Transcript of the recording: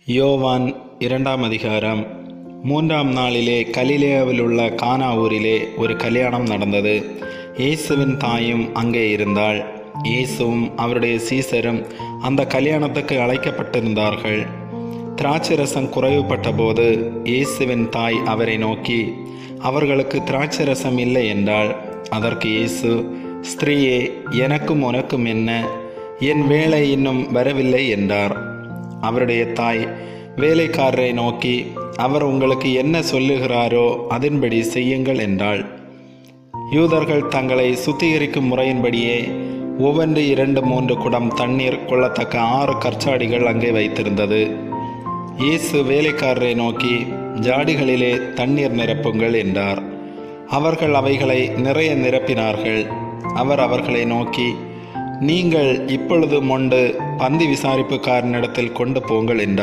யோவான் 2ஆம் அதிகாரம். 3ஆம் நாளிலே கலிலேயாவிலுள்ள கானா ஊரிலே ஒரு கல்யாணம் நடந்தது. இயேசுவின் தாயும் அங்கே இருந்தாள். இயேசுவும் அவருடைய சீசரும் அந்த கல்யாணத்துக்கு அழைக்கப்பட்டிருந்தார்கள். திராட்சரசம் குறைவுபட்ட போது இயேசுவின் தாய் அவரை நோக்கி, அவர்களுக்கு திராட்சரசம் இல்லை என்றாள். அதற்கு இயேசு, ஸ்திரீயே, எனக்கும் உனக்கும் என்ன? என் வேளை இன்னும் வரவில்லை என்றார். அவருடைய தாய் வேலைக்காரரை நோக்கி, அவர் உங்களுக்கு என்ன சொல்லுகிறாரோ அதன்படி செய்யுங்கள் என்றாள். யூதர்கள் தங்களை சுத்திகரிக்கும் முறையின்படியே ஒவ்வொன்று 2-3 குடம் தண்ணீர் கொள்ளத்தக்க 6 கற்சாடிகள் அங்கே வைத்திருந்தது. இயேசு வேலைக்காரரை நோக்கி, ஜாடிகளிலே தண்ணீர் நிரப்புங்கள் என்றார். அவர்கள் அவைகளை நிறைய நிரப்பினார்கள். அவர் அவர்களை நோக்கி, நீங்கள் இப்பொழுது மொண்டு பந்தி விசாரிப்புக்காரனிடத்தில் கொண்டு போங்கள் என்றார்.